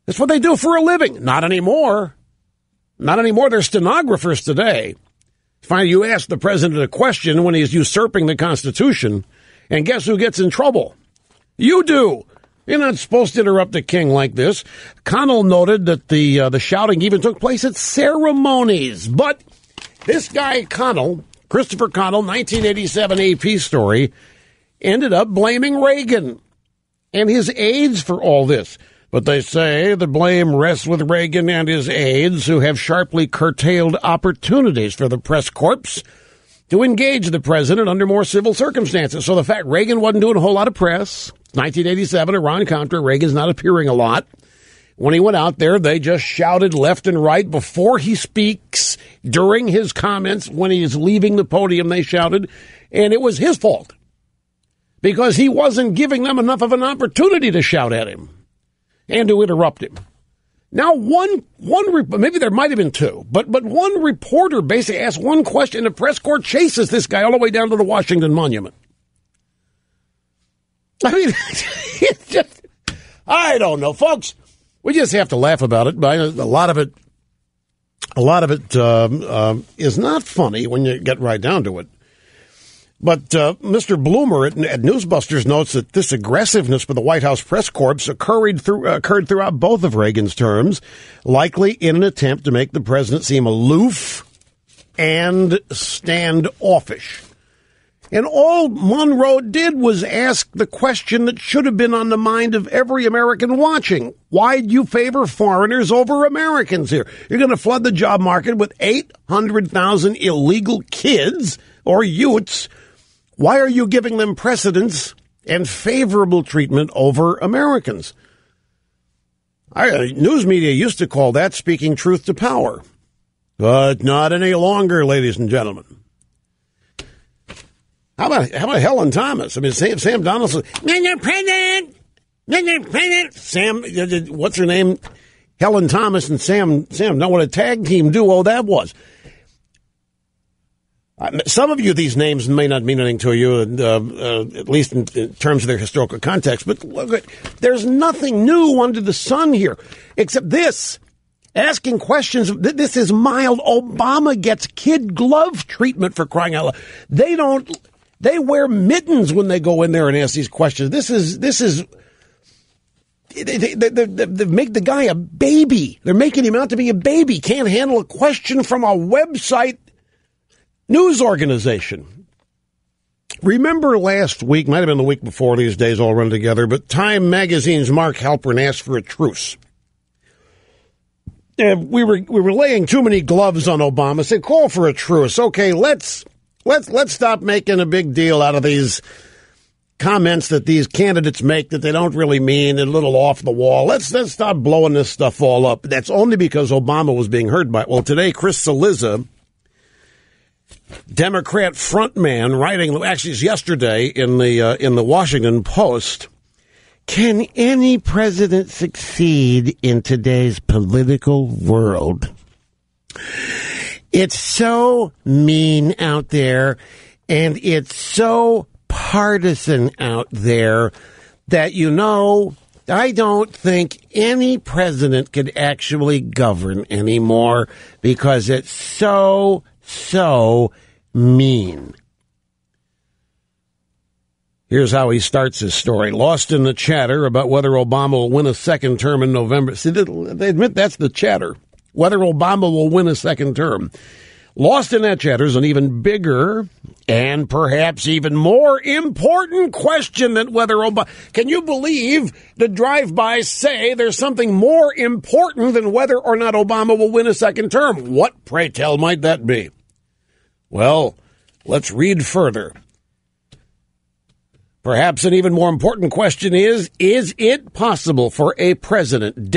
That's what they do for a living. Not anymore. Not anymore. They're stenographers today. Finally, you ask the president a question when he's usurping the Constitution, and guess who gets in trouble? You do. You're not supposed to interrupt the king like this. Connell noted that the shouting even took place at ceremonies. But this guy, Connell, Christopher Connell, 1987 AP story, ended up blaming Reagan and his aides for all this. But they say the blame rests with Reagan and his aides, who have sharply curtailed opportunities for the press corps to engage the president under more civil circumstances. So the fact Reagan wasn't doing a whole lot of press, 1987, Iran-Contra, Reagan's not appearing a lot. When he went out there, they just shouted left and right before he speaks. During his comments, when he is leaving the podium, they shouted. And it was his fault because he wasn't giving them enough of an opportunity to shout at him and to interrupt him. Now, maybe there might have been two, but one reporter basically asked one question, and the press corps chases this guy all the way down to the Washington Monument. I mean, it's just, I don't know, folks. We just have to laugh about it. But a lot of it is not funny when you get right down to it. But Mr. Bloomer at Newsbusters notes that this aggressiveness for the White House press corps occurred throughout both of Reagan's terms, likely in an attempt to make the president seem aloof and standoffish. And all Monroe did was ask the question that should have been on the mind of every American watching. Why do you favor foreigners over Americans here? You're going to flood the job market with 800,000 illegal kids or youths. Why are you giving them precedence and favorable treatment over Americans? News media used to call that speaking truth to power. But not any longer, ladies and gentlemen. How about Helen Thomas? I mean, Sam Donaldson, Mr. President, Mr. President. Sam, what's her name? Helen Thomas and Sam. Know what a tag team duo that was. Some of you, these names may not mean anything to you, at least in terms of their historical context. But look, there's nothing new under the sun here, except this. Asking questions. This is mild. Obama gets kid glove treatment, for crying out loud. They wear mittens when they go in there and ask these questions. This is. They make the guy a baby. They're making him out to be a baby. Can't handle a question from a website news organization. Remember last week, might have been the week before, these days all run together, but Time Magazine's Mark Halperin asked for a truce. We were laying too many gloves on Obama. Said, call for a truce. Okay, let's stop making a big deal out of these comments that these candidates make that they don't really mean, and a little off the wall. Let's stop blowing this stuff all up. That's only because Obama was being heard by. Well, today, Chris Cillizza, Democrat frontman, writing, actually it's yesterday in the Washington Post, can any president succeed in today's political world? It's so mean out there, and it's so partisan out there that, I don't think any president could actually govern anymore because it's so mean. Here's how he starts his story. Lost in the chatter about whether Obama will win a second term in November. See, they admit that's the chatter. Whether Obama will win a second term. Lost in that chatter is an even bigger and perhaps even more important question than whether Obama... Can you believe the drive-bys say there's something more important than whether or not Obama will win a second term? What, pray tell, might that be? Well, let's read further. Perhaps an even more important question is it possible for a president,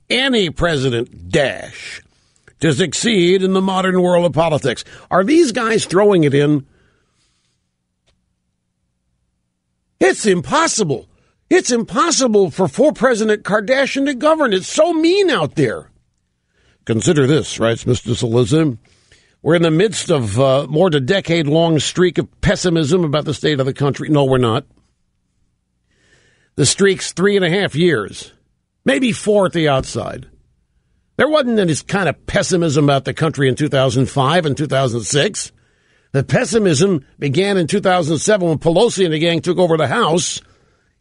any president, to succeed in the modern world of politics? Are these guys throwing it in? It's impossible. It's impossible for President Kardashian to govern. It's so mean out there. Consider this, writes Mr. Cillizza. We're in the midst of more than a decade-long streak of pessimism about the state of the country. No, we're not. The streak's 3.5 years. maybe 4 at the outside. There wasn't any kind of pessimism about the country in 2005 and 2006. The pessimism began in 2007 when Pelosi and the gang took over the House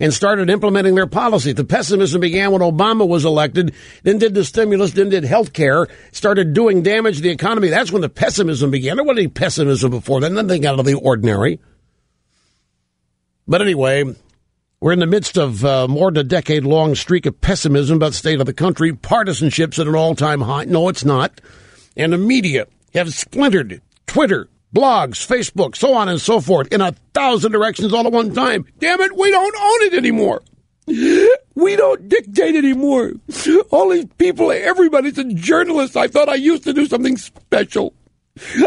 and started implementing their policy. The pessimism began when Obama was elected, then did the stimulus, then did health care, started doing damage to the economy. That's when the pessimism began. There wasn't any pessimism before then, nothing out of the ordinary. But anyway, we're in the midst of more than a decade-long streak of pessimism about the state of the country. Partisanship's at an all-time high. No, it's not. And the media have splintered. Twitter, blogs, Facebook, so on and so forth, in 1,000 directions all at one time. Damn it, we don't own it anymore. We don't dictate anymore. All these people, everybody's a journalist. I thought I used to do something special.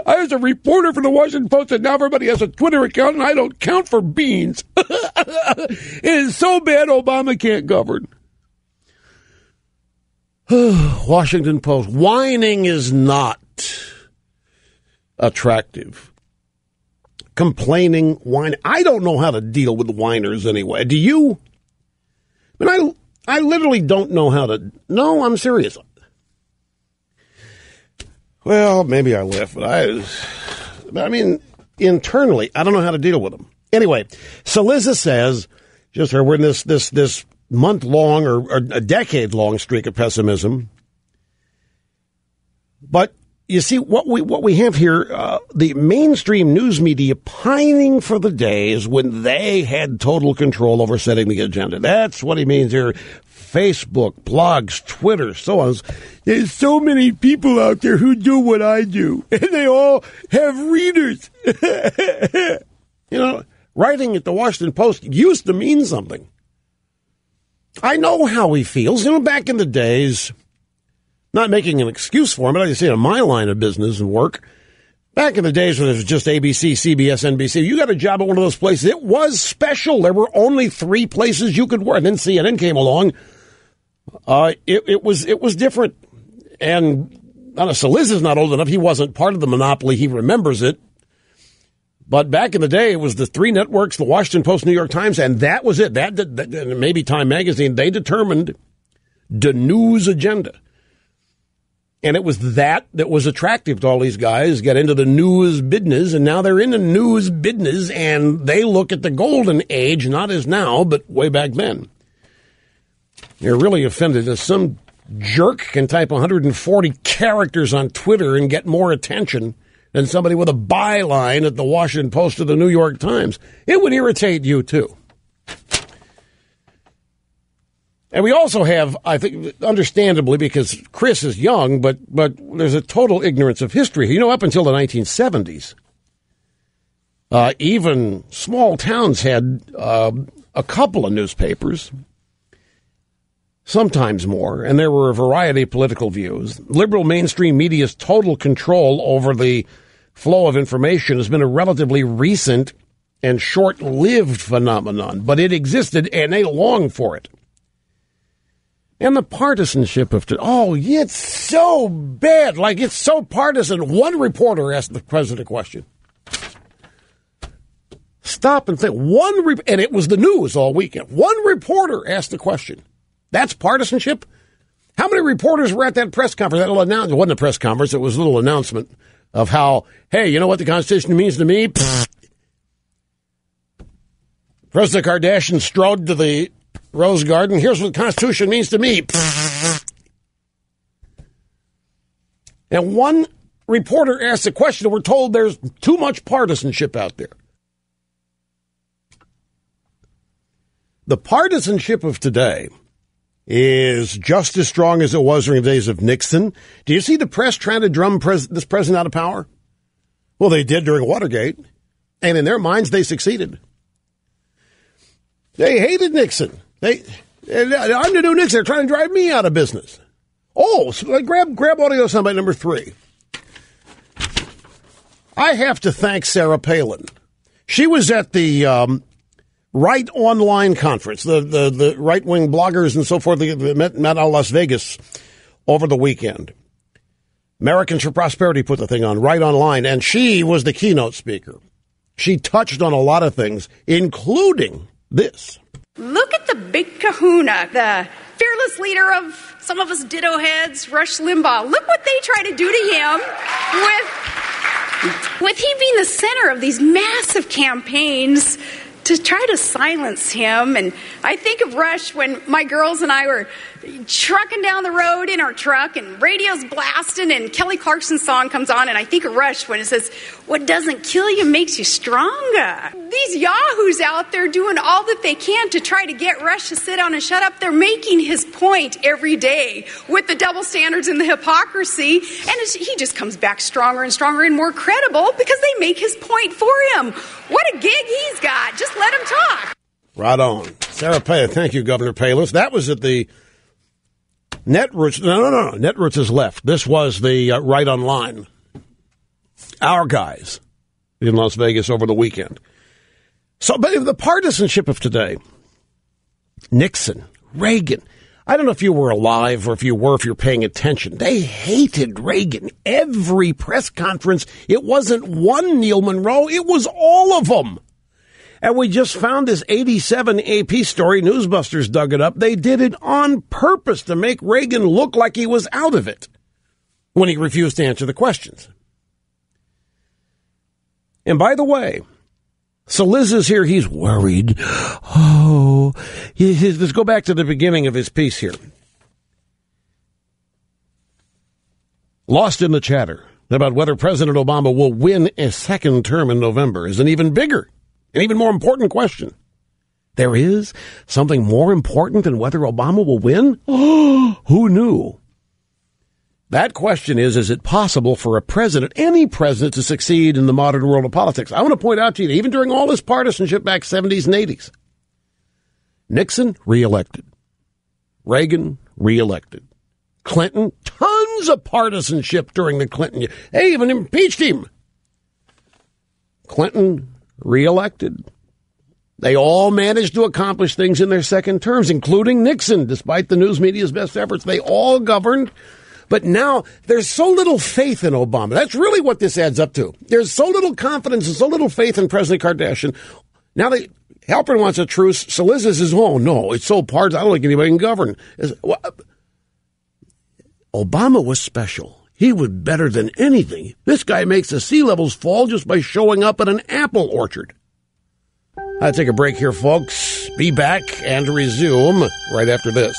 I was a reporter for the Washington Post, and now everybody has a Twitter account, and I don't count for beans. It is so bad Obama can't govern. Washington Post. Whining is not attractive. Complaining, whining. I don't know how to deal with whiners anyway. Do you? I mean, I literally don't know how to. No, I'm serious. Well, maybe I laugh, but I mean, internally, I don't know how to deal with them. Anyway, so Liza says, just her, we're in this month-long or a decade-long streak of pessimism. But you see, what we have here, the mainstream news media pining for the days when they had total control over setting the agenda. That's what he means here. Facebook, blogs, Twitter, so on. There's so many people out there who do what I do, and they all have readers. You know, writing at the Washington Post used to mean something. I know how he feels. You know, back in the days, not making an excuse for him, but I just say in my line of business and work, back in the days when it was just ABC, CBS, NBC, you got a job at one of those places. It was special. There were only 3 places you could work. And then CNN came along. It was different. And so Liz is not old enough. He wasn't part of the monopoly. He remembers it. But back in the day, it was the 3 networks, the Washington Post, New York Times, and that was it. That maybe Time Magazine, they determined the news agenda. And it was that was attractive to all these guys, get into the news business, and now they're in the news business, and they look at the golden age, not as now, but way back then. You're really offended that some jerk can type 140 characters on Twitter and get more attention than somebody with a byline at the Washington Post or the New York Times. It would irritate you, too. And we also have, I think, understandably, because Chris is young, but there's a total ignorance of history. You know, up until the 1970s, even small towns had a couple of newspapers, sometimes more, and there were a variety of political views. Liberal mainstream media's total control over the flow of information has been a relatively recent and short-lived phenomenon, but it existed, and they longed for it. And the partisanship of it's so bad, like it's so partisan. One reporter asked the president a question. Stop and think. And it was the news all weekend. One reporter asked the question. That's partisanship? How many reporters were at that press conference? That little announcement. It wasn't a press conference. It was a little announcement of how, hey, you know what the Constitution means to me? President Kardashian strode to the Rose Garden. Here's what the Constitution means to me. And one reporter asked a question, and we're told there's too much partisanship out there. The partisanship of today is just as strong as it was during the days of Nixon. Do you see the press trying to drum this president out of power? Well, they did during Watergate, and in their minds, they succeeded. They hated Nixon. I'm the new Nixon. They're trying to drive me out of business. Oh, so grab audio soundbite number 3. I have to thank Sarah Palin. She was at the Right Online conference, the right-wing bloggers and so forth that met out Las Vegas over the weekend. Americans for Prosperity put the thing on, Right Online, and she was the keynote speaker. She touched on a lot of things, including this. Look at the big kahuna, the fearless leader of some of us ditto heads, Rush Limbaugh. Look what they try to do to him with he being the center of these massive campaigns to try to silence him. And I think of Rush when my girls and I were trucking down the road in our truck and radio's blasting and Kelly Clarkson's song comes on, and I think of Rush when it says, "What doesn't kill you makes you stronger." These yahoos out there doing all that they can to try to get Rush to sit down and shut up. They're making his point every day with the double standards and the hypocrisy, and he just comes back stronger and stronger and more credible because they make his point for him. What a gig he's got. Just let him talk. Right on. Sarah Palin. Thank you, Governor Palis. That was at the Netroots. No. Netroots is left. This was the Right Online. Our guys in Las Vegas over the weekend. So, but the partisanship of today, Nixon, Reagan, I don't know if you were alive or if you're paying attention. They hated Reagan. Every press conference, it wasn't one Neil Monroe, it was all of them. And we just found this 87 AP story. Newsbusters dug it up. They did it on purpose to make Reagan look like he was out of it when he refused to answer the questions. And by the way, so Liz is here. He's worried. Oh, let's go back to the beginning of his piece here. Lost in the chatter about whether President Obama will win a second term in November is an even bigger, an even more important question. There is something more important than whether Obama will win? Who knew? That question is it possible for a president, any president, to succeed in the modern world of politics? I want to point out to you that even during all this partisanship back 70s and 80s, Nixon reelected. Reagan reelected. Clinton, tons of partisanship during the Clinton year. They even impeached him. Clinton reelected. They all managed to accomplish things in their second terms, including Nixon, despite the news media's best efforts. They all governed. But now there's so little faith in Obama. That's really what this adds up to. There's so little confidence and so little faith in President Kardashian. Now Halpern wants a truce. So Liz says, oh, no, it's so partisan. I don't think anybody can govern. Obama was special. He was better than anything. This guy makes the sea levels fall just by showing up at an apple orchard. I'll take a break here, folks. Be back and resume right after this.